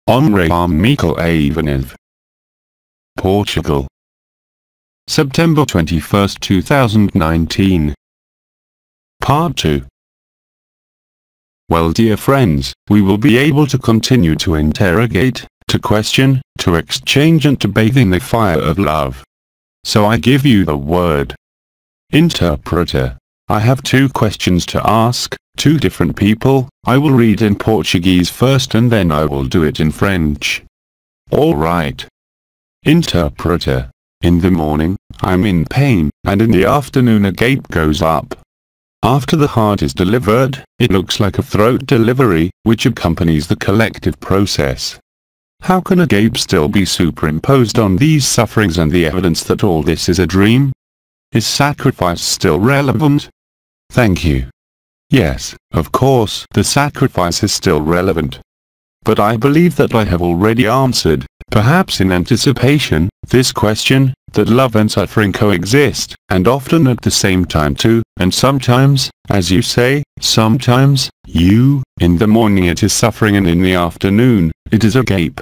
Omre Amical AIVANHOV, Portugal. September 21, 2019. Part 2. Well, dear friends, we will be able to continue to interrogate, to question, to exchange and to bathe in the fire of love. So I give you the word. Interpreter. I have two questions to ask, two different people. I will read in Portuguese first and then I will do it in French. Alright. Interpreter. In the morning, I'm in pain, and in the afternoon a gape goes up. After the heart is delivered, it looks like a throat delivery, which accompanies the collective process. How can a gape still be superimposed on these sufferings and the evidence that all this is a dream? Is sacrifice still relevant? Thank you. Yes, of course, the sacrifice is still relevant. But I believe that I have already answered, perhaps in anticipation, this question, that love and suffering coexist, and often at the same time too, and sometimes, as you say, sometimes, in the morning it is suffering and in the afternoon, it is a gape.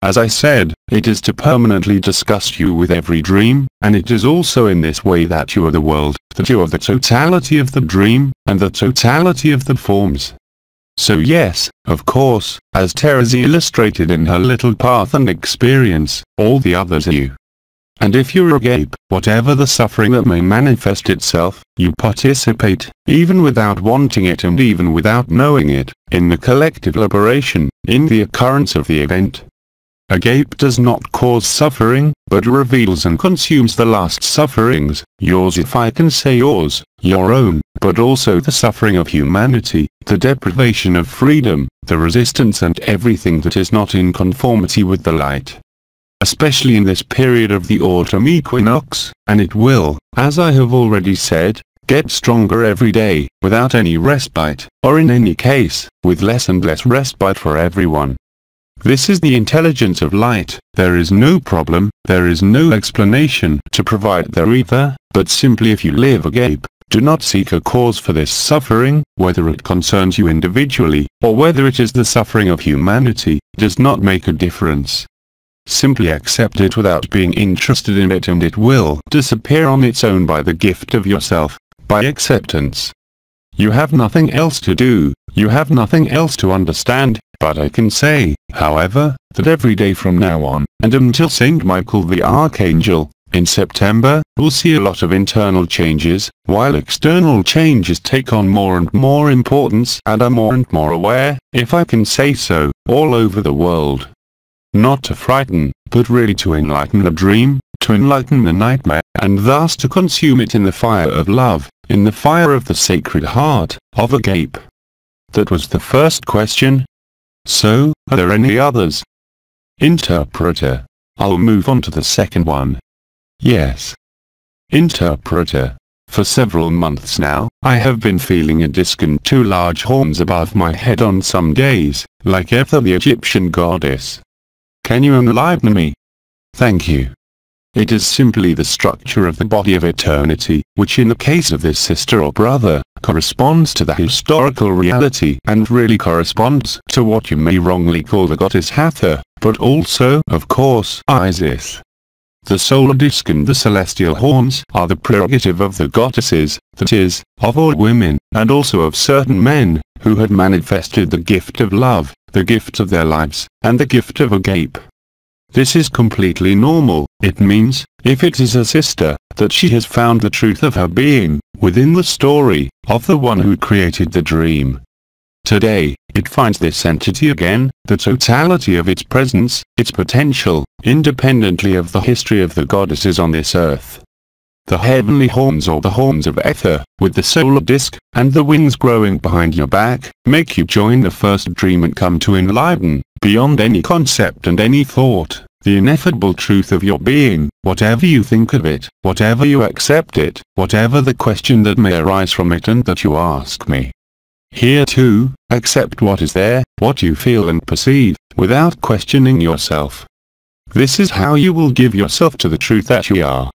As I said, it is to permanently disgust you with every dream, and it is also in this way that you are the world, that you are the totality of the dream, and the totality of the forms. So yes, of course, as Teresa illustrated in her little path and experience, all the others are you. And if you're a gape, whatever the suffering that may manifest itself, you participate, even without wanting it and even without knowing it, in the collective liberation, in the occurrence of the event. A gape does not cause suffering, but reveals and consumes the last sufferings, yours if I can say yours, your own, but also the suffering of humanity, the deprivation of freedom, the resistance and everything that is not in conformity with the light. Especially in this period of the autumn equinox, and it will, as I have already said, get stronger every day, without any respite, or in any case, with less and less respite for everyone. This is the intelligence of light. There is no problem, there is no explanation to provide there either, but simply if you live a gape, do not seek a cause for this suffering, whether it concerns you individually, or whether it is the suffering of humanity, does not make a difference. Simply accept it without being interested in it and it will disappear on its own by the gift of yourself, by acceptance. You have nothing else to do, you have nothing else to understand, but I can say, however, that every day from now on, and until Saint Michael the Archangel, in September, we'll see a lot of internal changes, while external changes take on more and more importance and are more and more aware, if I can say so, all over the world. Not to frighten, but really to enlighten the dream, to enlighten the nightmare, and thus to consume it in the fire of love, in the fire of the sacred heart, of a gape. That was the first question. So, are there any others? Interpreter. I'll move on to the second one. Yes. Interpreter. For several months now, I have been feeling a disc and two large horns above my head on some days, like Ether the Egyptian goddess. Can you enlighten me? Thank you. It is simply the structure of the body of eternity, which in the case of this sister or brother, corresponds to the historical reality and really corresponds to what you may wrongly call the goddess Hathor, but also, of course, Isis. The solar disk and the celestial horns are the prerogative of the goddesses, that is, of all women, and also of certain men, who had manifested the gift of love, the gift of their lives, and the gift of a gape. This is completely normal. It means, if it is a sister, that she has found the truth of her being, within the story, of the one who created the dream. Today, it finds this entity again, the totality of its presence, its potential, independently of the history of the goddesses on this earth. The heavenly horns or the horns of Ether, with the solar disk, and the wings growing behind your back, make you join the first dream and come to enlighten, beyond any concept and any thought, the ineffable truth of your being, whatever you think of it, whatever you accept it, whatever the question that may arise from it and that you ask me. Here too, accept what is there, what you feel and perceive, without questioning yourself. This is how you will give yourself to the truth that you are.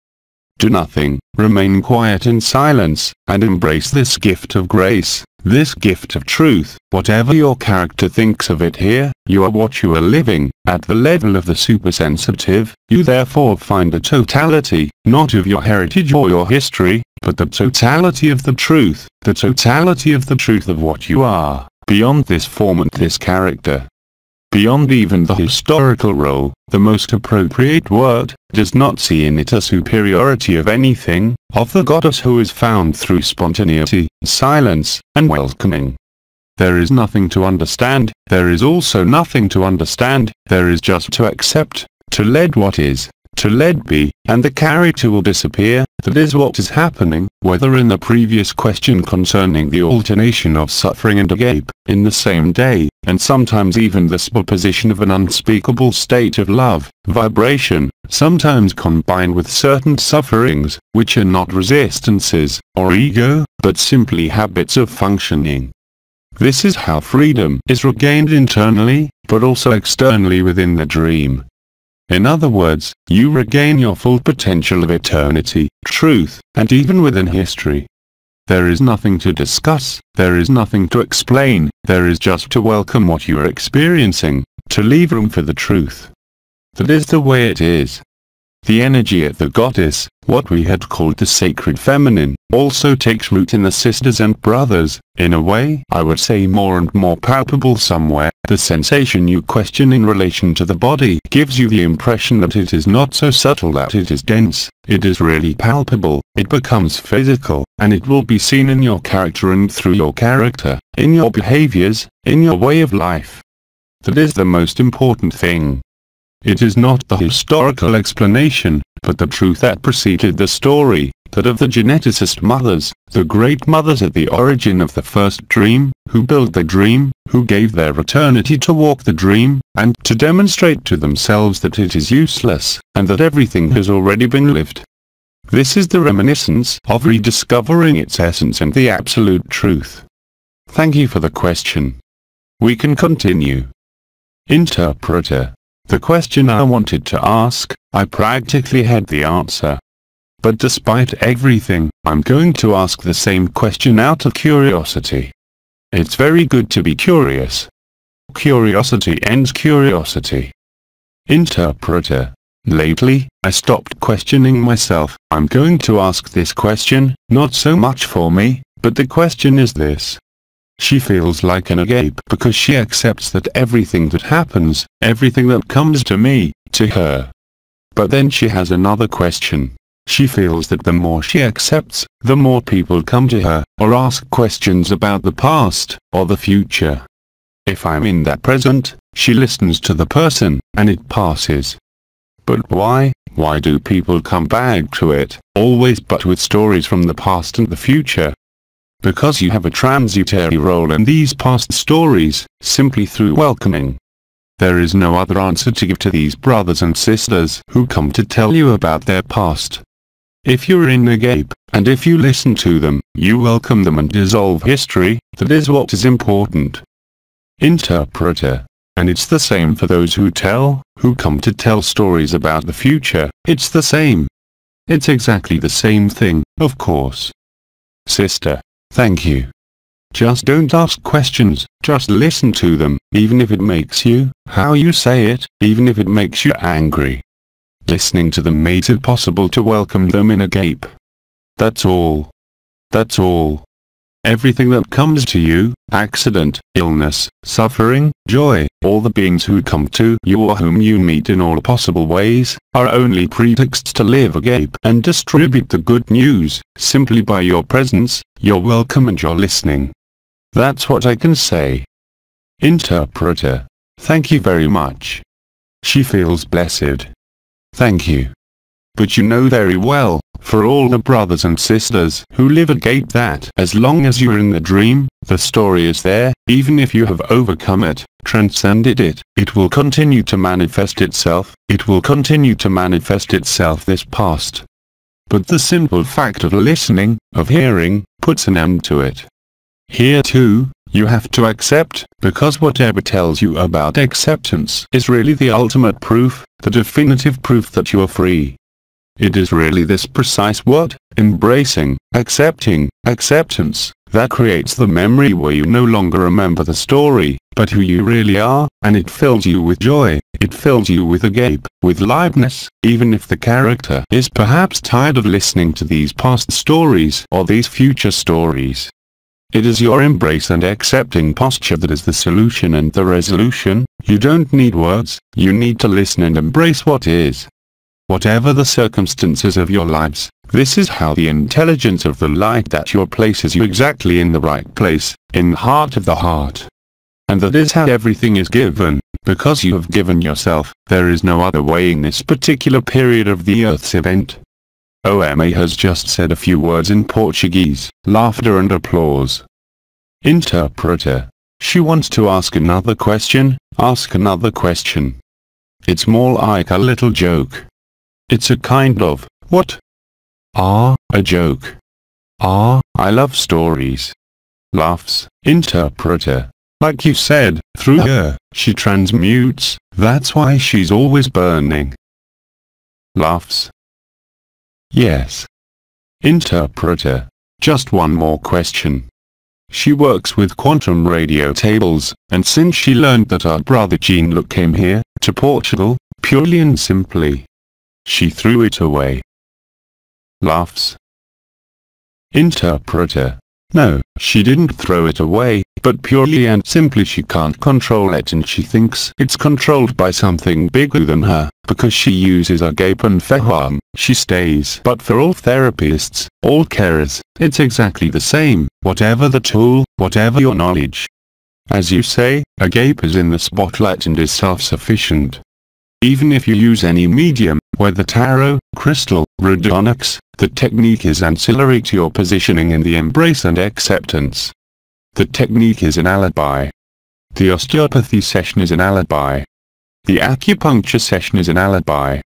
Do nothing, remain quiet in silence, and embrace this gift of grace, This gift of truth, whatever your character thinks of it here, you are what you are living. At the level of the supersensitive, you therefore find a totality, not of your heritage or your history, but the totality of the truth of what you are, beyond this form and this character. Beyond even the historical role, the most appropriate word, does not see in it a superiority of anything, of the goddess who is found through spontaneity, silence, and welcoming. There is nothing to understand, there is also nothing to understand, there is just to accept, to let what is, to let be, and the character will disappear. That is what is happening, whether in the previous question concerning the alternation of suffering and agape, in the same day, and sometimes even the superposition of an unspeakable state of love, vibration, sometimes combined with certain sufferings, which are not resistances, or ego, but simply habits of functioning. This is how freedom is regained internally, but also externally within the dream. In other words, you regain your full potential of eternity, truth, and even within history. There is nothing to discuss, there is nothing to explain, there is just to welcome what you are experiencing, to leave room for the truth. That is the way it is. The energy at the goddess, what we had called the sacred feminine, also takes root in the sisters and brothers, in a way I would say more and more palpable somewhere. The sensation you question in relation to the body gives you the impression that it is not so subtle that it is dense, it is really palpable, it becomes physical, and it will be seen in your character and through your character, in your behaviors, in your way of life. That is the most important thing. It is not the historical explanation, but the truth that preceded the story, that of the geneticist mothers, the great mothers at the origin of the first dream, who built the dream, who gave their eternity to walk the dream, and to demonstrate to themselves that it is useless, and that everything has already been lived. This is the reminiscence of rediscovering its essence and the absolute truth. Thank you for the question. We can continue. Interpreter. The question I wanted to ask, I practically had the answer. But despite everything, I'm going to ask the same question out of curiosity. It's very good to be curious. Curiosity ends curiosity. Interpreter. Lately, I stopped questioning myself. I'm going to ask this question, not so much for me, but the question is this. She feels like an agape because she accepts that everything that happens, everything that comes to me, to her. But then she has another question. She feels that the more she accepts, the more people come to her, or ask questions about the past, or the future. If I'm in that present, she listens to the person, and it passes. But why do people come back to it, always but with stories from the past and the future? Because you have a transitory role in these past stories, simply through welcoming. There is no other answer to give to these brothers and sisters who come to tell you about their past. If you're in agape, and if you listen to them, you welcome them and dissolve history, that is what is important. Interpreter. And it's the same for those who come to tell stories about the future, it's the same. It's exactly the same thing, of course. Sister. Thank you. Just don't ask questions, just listen to them, even if it makes you, how you say it, even if it makes you angry. Listening to them made it possible to welcome them in agape. That's all. That's all. Everything that comes to you, accident, illness, suffering, joy, all the beings who come to you or whom you meet in all possible ways, are only pretexts to live agape and distribute the good news, simply by your presence, your welcome and your listening. That's what I can say. Interpreter. Thank you very much. She feels blessed. Thank you. But you know very well, for all the brothers and sisters who live agape, that as long as you're in the dream, the story is there, even if you have overcome it, transcended it, it will continue to manifest itself, it will continue to manifest itself this past. But the simple fact of listening, of hearing, puts an end to it. Here too, you have to accept, because whatever tells you about acceptance is really the ultimate proof, the definitive proof that you are free. It is really this precise word, embracing, accepting, acceptance, that creates the memory where you no longer remember the story, but who you really are, and it fills you with joy, it fills you with agape, with liveliness, even if the character is perhaps tired of listening to these past stories or these future stories. It is your embrace and accepting posture that is the solution and the resolution. You don't need words, you need to listen and embrace what is. Whatever the circumstances of your lives, this is how the intelligence of the light that you places you exactly in the right place, in the heart of the heart. And that is how everything is given, because you have given yourself. There is no other way in this particular period of the Earth's event. OMA has just said a few words in Portuguese, laughter and applause. Interpreter. She wants to ask another question, ask another question. It's more like a little joke. It's a kind of, what? A joke. I love stories. Laughs. Interpreter. Like you said, through her, she transmutes, that's why she's always burning. Laughs. Yes. Interpreter. Just one more question. She works with quantum radio tables, and since she learned that our brother Jean-Luc came here, to Portugal, purely and simply, she threw it away. Laughs. Interpreter. No, she didn't throw it away, but purely and simply she can't control it and she thinks it's controlled by something bigger than her, because she uses agape and AIVANHOV, she stays. But for all therapists, all carers, it's exactly the same, whatever the tool, whatever your knowledge. As you say, agape is in the spotlight and is self-sufficient. Even if you use any medium, whether tarot, crystal, radionics, the technique is ancillary to your positioning in the embrace and acceptance. The technique is an alibi. The osteopathy session is an alibi. The acupuncture session is an alibi.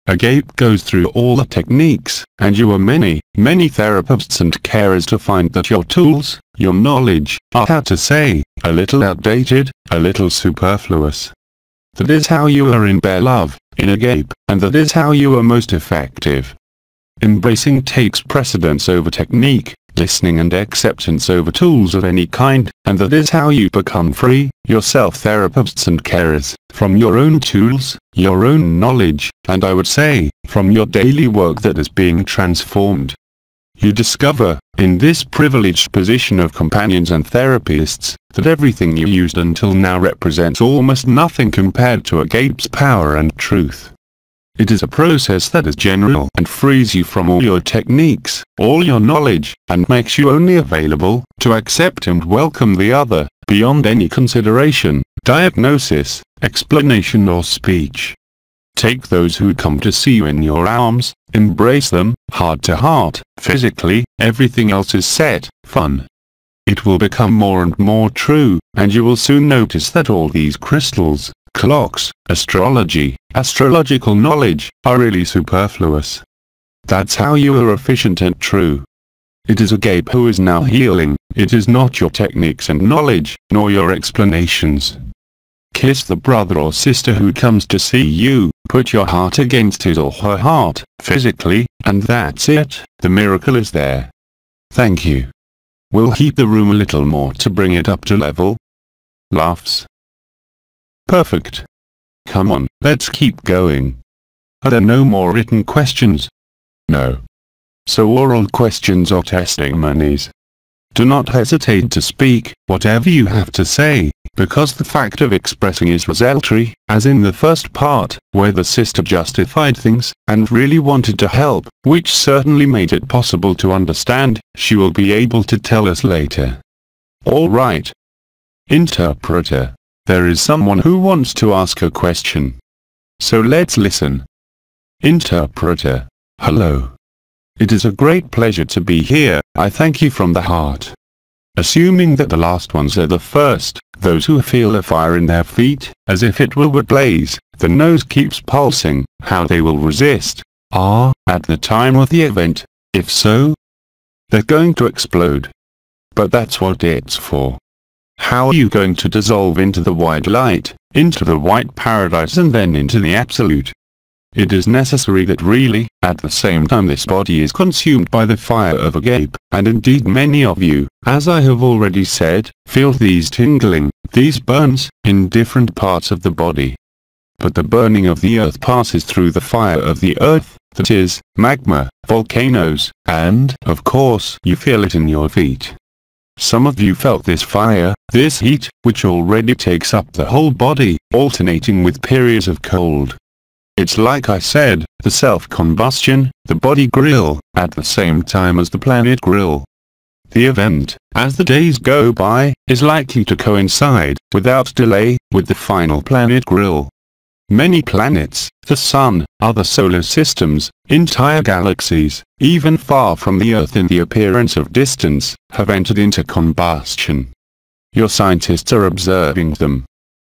Agape goes through all the techniques, and you are many therapists and carers to find that your tools, your knowledge, are, how to say, a little outdated, a little superfluous. That is how you are in bare love, in agape, and that is how you are most effective. Embracing takes precedence over technique, listening and acceptance over tools of any kind, and that is how you become free, yourself therapists and carers, from your own tools, your own knowledge, and I would say, from your daily work that is being transformed. You discover, in this privileged position of companions and therapists, that everything you used until now represents almost nothing compared to agape's power and truth. It is a process that is general and frees you from all your techniques, all your knowledge, and makes you only available to accept and welcome the other, beyond any consideration, diagnosis, explanation or speech. Take those who come to see you in your arms, embrace them, heart to heart, physically, everything else is set, fun. It will become more and more true, and you will soon notice that all these crystals, clocks, astrology, astrological knowledge, are really superfluous. That's how you are efficient and true. It is agape who is now healing, it is not your techniques and knowledge, nor your explanations. Kiss the brother or sister who comes to see you, put your heart against his or her heart, physically, and that's it, the miracle is there. Thank you. We'll heat the room a little more to bring it up to level. Laughs. Perfect. Come on, let's keep going. Are there no more written questions? No. So oral questions or testimonies. Do not hesitate to speak, whatever you have to say, because the fact of expressing is resultary, as in the first part, where the sister justified things, and really wanted to help, which certainly made it possible to understand. She will be able to tell us later. All right. Interpreter. There is someone who wants to ask a question. So let's listen. Interpreter. Hello. It is a great pleasure to be here, I thank you from the heart. Assuming that the last ones are the first, those who feel a fire in their feet, as if it would blaze, the nose keeps pulsing, how they will resist, at the time of the event, if so, they're going to explode. But that's what it's for. How are you going to dissolve into the white light, into the white paradise and then into the absolute? It is necessary that really, at the same time this body is consumed by the fire of agape, and indeed many of you, as I have already said, feel these tingling, these burns, in different parts of the body. But the burning of the earth passes through the fire of the earth, that is, magma, volcanoes, and, of course, you feel it in your feet. Some of you felt this fire, this heat, which already takes up the whole body, alternating with periods of cold. It's like I said, the self-combustion, the body grill, at the same time as the planet grill. The event, as the days go by, is likely to coincide, without delay, with the final planet grill. Many planets, the Sun, other solar systems, entire galaxies, even far from the Earth in the appearance of distance, have entered into combustion. Your scientists are observing them.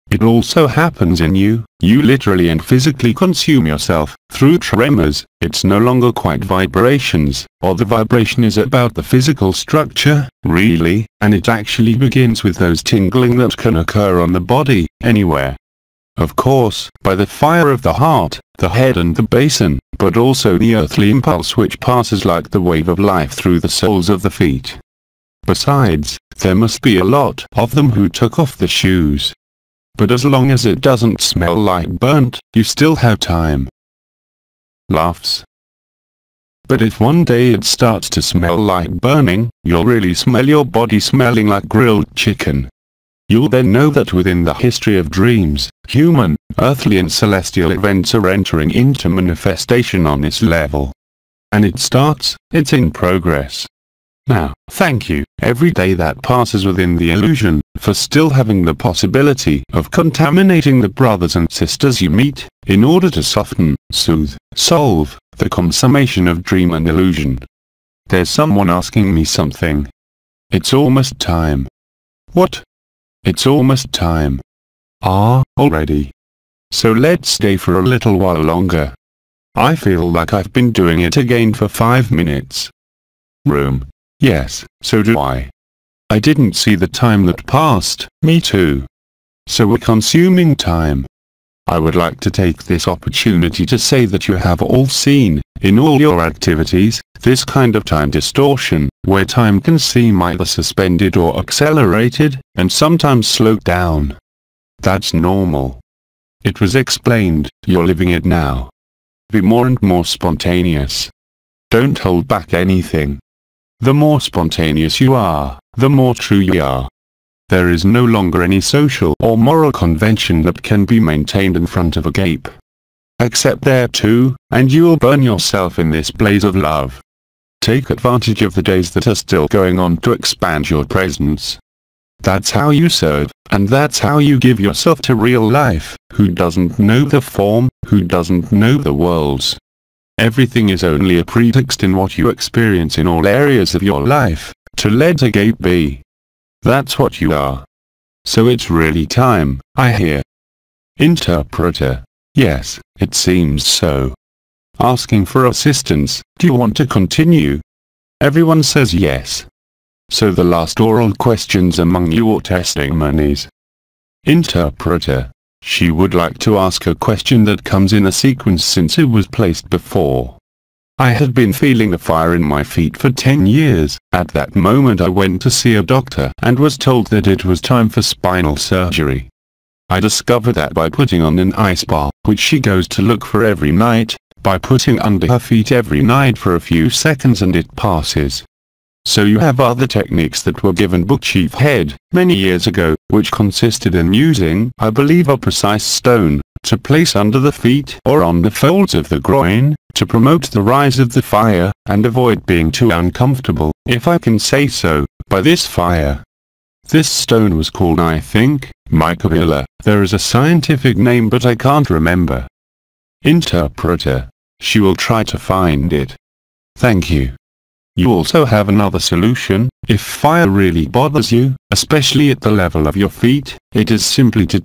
It also happens in you. You literally and physically consume yourself, through tremors. It's no longer quite vibrations, or the vibration is about the physical structure, really, and it actually begins with those tingling that can occur on the body, anywhere. Of course, by the fire of the heart, the head and the basin, but also the earthly impulse which passes like the wave of life through the soles of the feet. Besides, there must be a lot of them who took off the shoes. But as long as it doesn't smell like burnt, you still have time. Laughs. But if one day it starts to smell like burning, you'll really smell your body smelling like grilled chicken. You'll then know that within the history of dreams, human, earthly and celestial events are entering into manifestation on this level. And it's in progress. Now, thank you, every day that passes within the illusion, for still having the possibility of contaminating the brothers and sisters you meet, in order to soften, soothe, solve, the consummation of dream and illusion. There's someone asking me something. It's almost time. What? It's almost time. Already. So let's stay for a little while longer. I feel like I've been doing it again for 5 minutes. Room. Yes, so do I. I didn't see the time that passed, me too. So we're consuming time. I would like to take this opportunity to say that you have all seen, in all your activities, this kind of time distortion, where time can seem either suspended or accelerated, and sometimes slowed down. That's normal. It was explained, you're living it now. Be more and more spontaneous. Don't hold back anything. The more spontaneous you are, the more true you are. There is no longer any social or moral convention that can be maintained in front of agape. Accept there too, and you will burn yourself in this blaze of love. Take advantage of the days that are still going on to expand your presence. That's how you serve, and that's how you give yourself to real life, who doesn't know the form, who doesn't know the worlds. Everything is only a pretext in what you experience in all areas of your life, to let agape be. That's what you are. So it's really time, I hear. Interpreter. Yes, it seems so. Asking for assistance, do you want to continue? Everyone says yes. So the last oral questions among you are testimonies. Interpreter. She would like to ask a question that comes in a sequence since it was placed before. I had been feeling the fire in my feet for 10 years. At that moment I went to see a doctor and was told that it was time for spinal surgery. I discovered that by putting on an ice bar, which she goes to look for every night, by putting under her feet every night for a few seconds and it passes. So you have other techniques that were given Book Chief Head, many years ago, which consisted in using, I believe, a precise stone, to place under the feet or on the folds of the groin, to promote the rise of the fire, and avoid being too uncomfortable, if I can say so, by this fire. This stone was called, I think, Mycovilla. There is a scientific name but I can't remember. Interpreter. She will try to find it. Thank you. You also have another solution. If fire really bothers you, especially at the level of your feet, it is simply to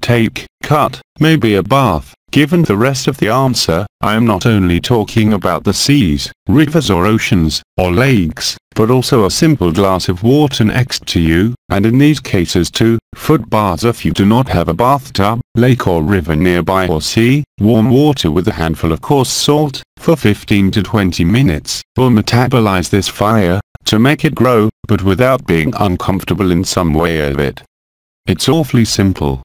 cut, maybe a bath, Given the rest of the answer, I am not only talking about the seas, rivers or oceans, or lakes, but also a simple glass of water next to you, and in these cases too, foot baths if you do not have a bathtub, lake or river nearby or sea, warm water with a handful of coarse salt, for 15 to 20 minutes, will metabolize this fire, to make it grow, but without being uncomfortable in some way of it. It's awfully simple.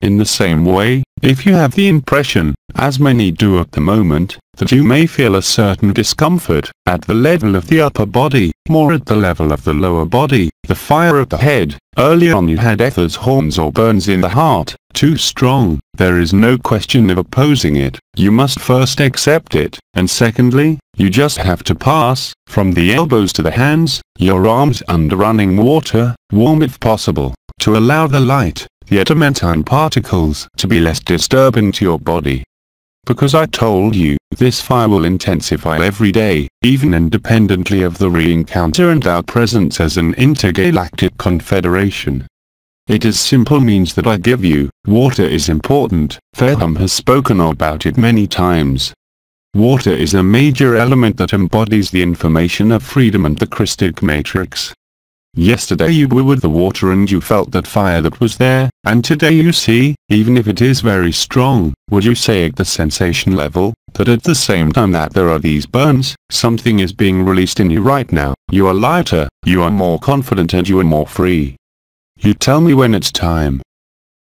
In the same way, if you have the impression, as many do at the moment, that you may feel a certain discomfort, at the level of the upper body, more at the level of the lower body, the fire at the head, earlier on you had ethers, horns or burns in the heart, too strong, there is no question of opposing it, you must first accept it, and secondly, you just have to pass, from the elbows to the hands, your arms under running water, warm if possible, to allow the light, the adamantine particles, to be less disturbing to your body. Because I told you, this fire will intensify every day, even independently of the re-encounter and our presence as an intergalactic confederation. It is simple means that I give you. Water is important, Fehim has spoken about it many times. Water is a major element that embodies the information of freedom and the Christic matrix. Yesterday you were with the water and you felt that fire that was there, and today you see, even if it is very strong, would you say at the sensation level, that at the same time that there are these burns, something is being released in you right now, you are lighter, you are more confident and you are more free. You tell me when it's time.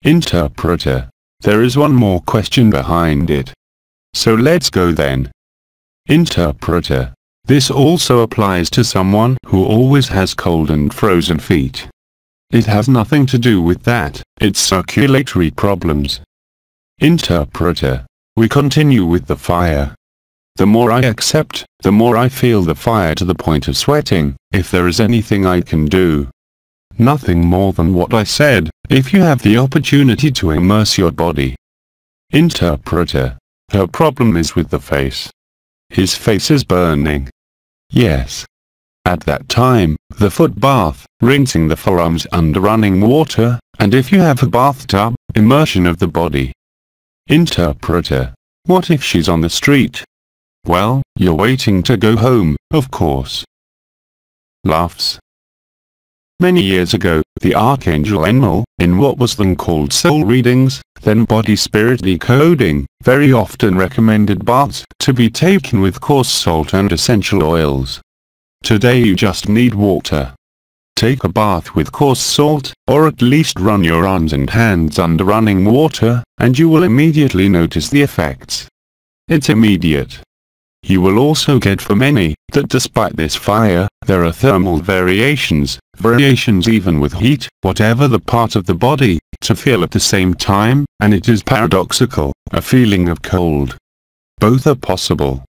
Interpreter. There is one more question behind it. So let's go then. Interpreter. This also applies to someone who always has cold and frozen feet. It has nothing to do with that, it's circulatory problems. Interpreter. We continue with the fire. The more I accept, the more I feel the fire to the point of sweating, if there is anything I can do. Nothing more than what I said, if you have the opportunity to immerse your body. Interpreter. Her problem is with the face. His face is burning. Yes. At that time, the foot bath, rinsing the forearms under running water, and if you have a bathtub, immersion of the body. Interpreter. What if she's on the street? Well, you're waiting to go home, of course. Laughs. Many years ago, the Archangel Enlil, in what was then called soul readings, then body-spirit decoding, very often recommended baths to be taken with coarse salt and essential oils. Today you just need water. Take a bath with coarse salt, or at least run your arms and hands under running water, and you will immediately notice the effects. It's immediate. You will also get for many, that despite this fire, there are thermal variations even with heat, whatever the part of the body, to feel at the same time, and it is paradoxical, a feeling of cold. Both are possible.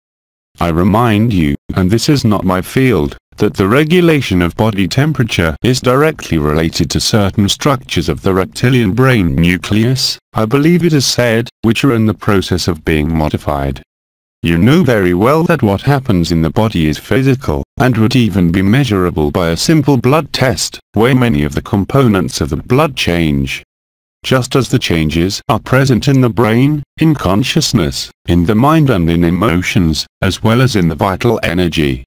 I remind you, and this is not my field, that the regulation of body temperature is directly related to certain structures of the reptilian brain nucleus, I believe it is said, which are in the process of being modified. You know very well that what happens in the body is physical, and would even be measurable by a simple blood test, where many of the components of the blood change. Just as the changes are present in the brain, in consciousness, in the mind and in emotions, as well as in the vital energy.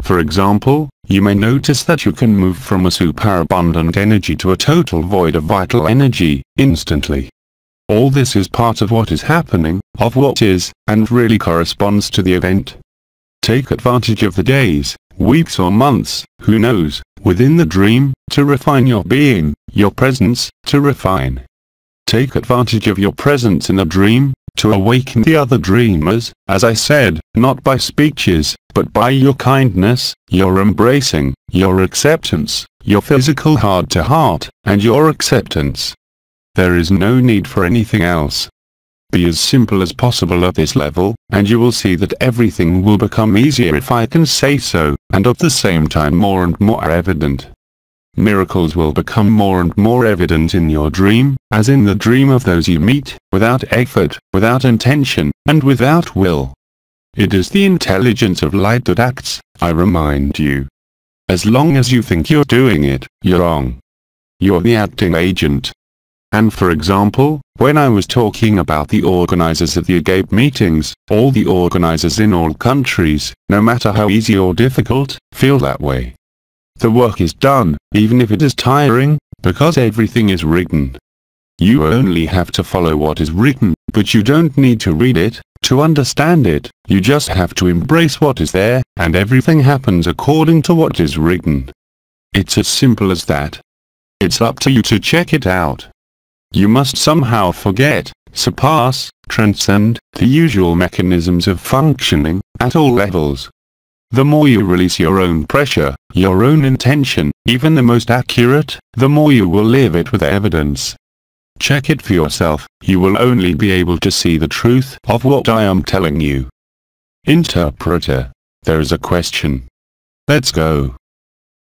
For example, you may notice that you can move from a superabundant energy to a total void of vital energy, instantly. All this is part of what is happening, of what is, and really corresponds to the event. Take advantage of the days, weeks or months, who knows, within the dream, to refine your being, your presence, to refine. Take advantage of your presence in a dream, to awaken the other dreamers, as I said, not by speeches, but by your kindness, your embracing, your acceptance, your physical heart-to-heart, and your acceptance. There is no need for anything else. Be as simple as possible at this level, and you will see that everything will become easier if I can say so, and at the same time more and more evident. Miracles will become more and more evident in your dream, as in the dream of those you meet, without effort, without intention, and without will. It is the intelligence of light that acts, I remind you. As long as you think you're doing it, you're wrong. You're the acting agent. And for example, When I was talking about the organizers of the AGAPE meetings, all the organizers in all countries, no matter how easy or difficult, feel that way. The work is done, even if it is tiring, because everything is written. You only have to follow what is written, but you don't need to read it to understand it. You just have to embrace what is there, and everything happens according to what is written. It's as simple as that. It's up to you to check it out. You must somehow forget, surpass, transcend the usual mechanisms of functioning at all levels. The more you release your own pressure, your own intention, even the most accurate, the more you will live it with evidence. Check it for yourself. You will only be able to see the truth of what I am telling you. Interpreter. There is a question. Let's go.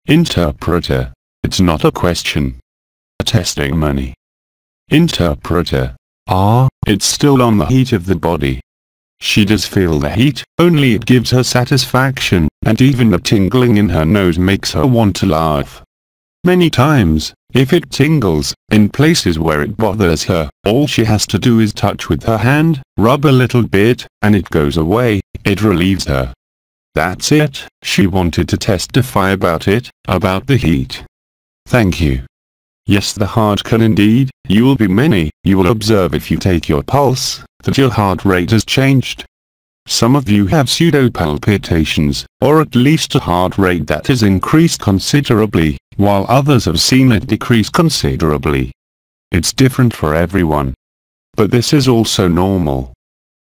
Interpreter. It's not a question. A testimony. Interpreter. It's still on the heat of the body. She does feel the heat, only it gives her satisfaction, and even the tingling in her nose makes her want to laugh. Many times, if it tingles, in places where it bothers her, all she has to do is touch with her hand, rub a little bit, and it goes away. It relieves her. That's it. She wanted to testify about it, about the heat. Thank you. Yes, the heart can indeed. You will be many. You will observe if you take your pulse, that your heart rate has changed. Some of you have pseudo-palpitations, or at least a heart rate that has increased considerably, while others have seen it decrease considerably. It's different for everyone. But this is also normal.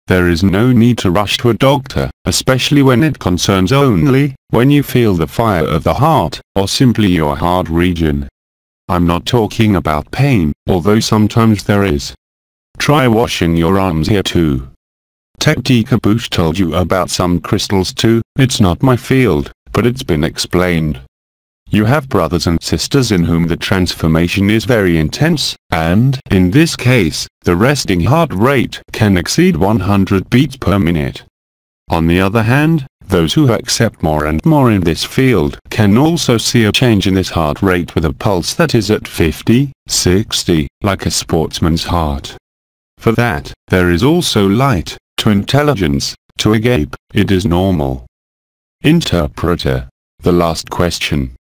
There is no need to rush to a doctor, especially when it concerns only when you feel the fire of the heart, or simply your heart region. I'm not talking about pain, although sometimes there is. Try washing your arms here too. Technica Bush told you about some crystals too. It's not my field, but it's been explained. You have brothers and sisters in whom the transformation is very intense, and, in this case, the resting heart rate can exceed 100 beats per minute. On the other hand, those who accept more and more in this field can also see a change in this heart rate with a pulse that is at 50, 60, like a sportsman's heart. For that, there is also light, to intelligence, to agape. It is normal. Interpreter. The last question.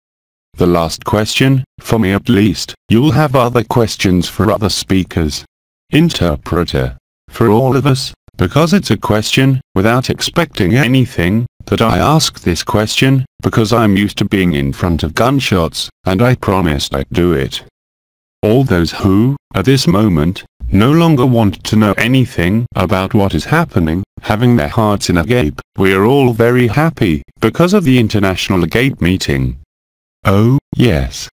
The last question, for me at least. You'll have other questions for other speakers. Interpreter. For all of us, because it's a question, without expecting anything, that I ask this question, because I'm used to being in front of gunshots, and I promised I'd do it. All those who, at this moment, no longer want to know anything about what is happening, having their hearts in agape, we are all very happy, because of the International Agape meeting. Oh, yes.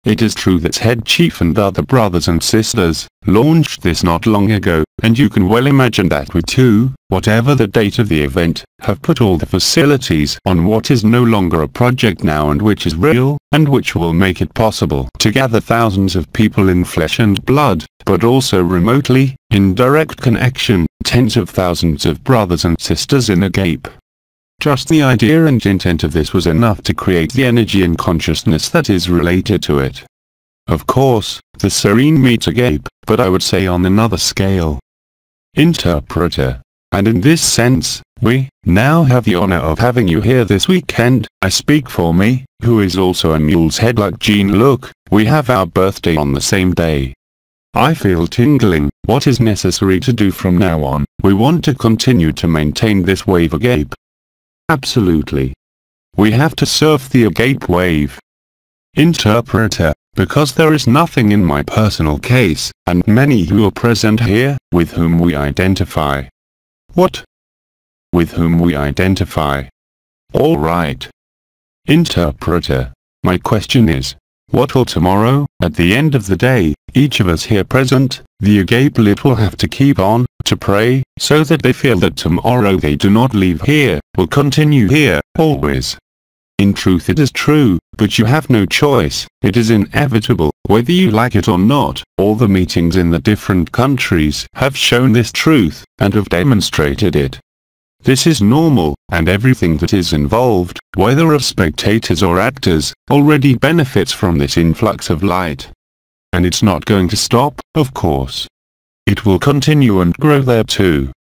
It is true that Head Chief and other brothers and sisters launched this not long ago, and you can well imagine that we too, whatever the date of the event, have put all the facilities on what is no longer a project now and which is real, and which will make it possible to gather thousands of people in flesh and blood, but also remotely, in direct connection, tens of thousands of brothers and sisters in agape. Just the idea and intent of this was enough to create the energy and consciousness that is related to it. Of course, the serene meets agape, but I would say on another scale. Interpreter. And in this sense, we now have the honor of having you here this weekend. I speak for me, who is also a mule's head like Jean. Look, we have our birthday on the same day. I feel tingling. What is necessary to do from now on? We want to continue to maintain this wave agape. Absolutely. We have to surf the agape wave. Interpreter. Because there is nothing in my personal case, and many who are present here, with whom we identify. What? With whom we identify. All right. Interpreter. My question is, what will tomorrow, at the end of the day, each of us here present, the agape lit will have to keep on, to pray, so that they feel that tomorrow they do not leave here, will continue here, always. In truth it is true, but you have no choice. It is inevitable, whether you like it or not. All the meetings in the different countries have shown this truth, and have demonstrated it. This is normal, and everything that is involved, whether of spectators or actors, already benefits from this influx of light. And it's not going to stop, of course. it will continue and grow there too.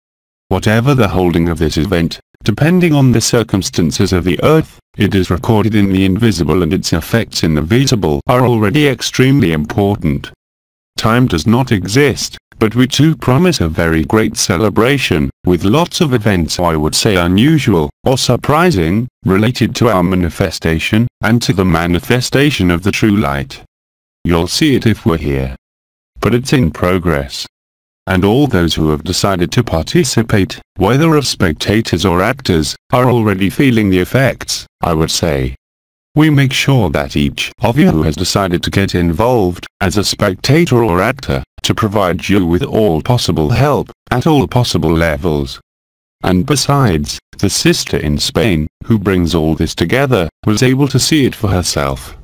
Whatever the holding of this event, depending on the circumstances of the earth, it is recorded in the invisible and its effects in the visible are already extremely important. Time does not exist, but we too promise a very great celebration, with lots of events I would say unusual, or surprising, related to our manifestation, and to the manifestation of the true light. You'll see it if we're here. But it's in progress. And all those who have decided to participate, whether as spectators or actors, are already feeling the effects, I would say. We make sure that each of you who has decided to get involved, as a spectator or actor, to provide you with all possible help, at all possible levels. And besides, the sister in Spain, who brings all this together, was able to see it for herself.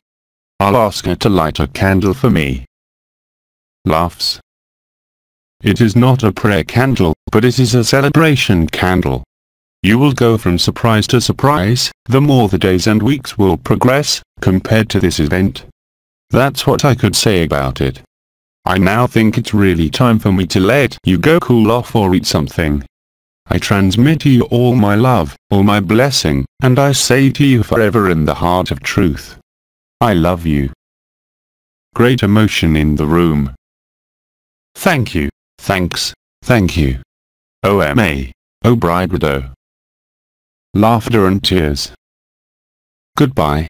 I'll ask her to light a candle for me. Laughs. It is not a prayer candle, but it is a celebration candle. You will go from surprise to surprise, the more the days and weeks will progress, compared to this event. That's what I could say about it. I now think it's really time for me to let you go cool off or eat something. I transmit to you all my love, all my blessing, and I say to you forever in the heart of truth. I love you. Great emotion in the room. Thank you, thanks, thank you. OMA, obrigado. Laughter and tears. Goodbye.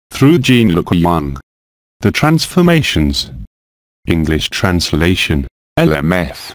Through Jean-Luc Young. The Transformations. English translation, LMF.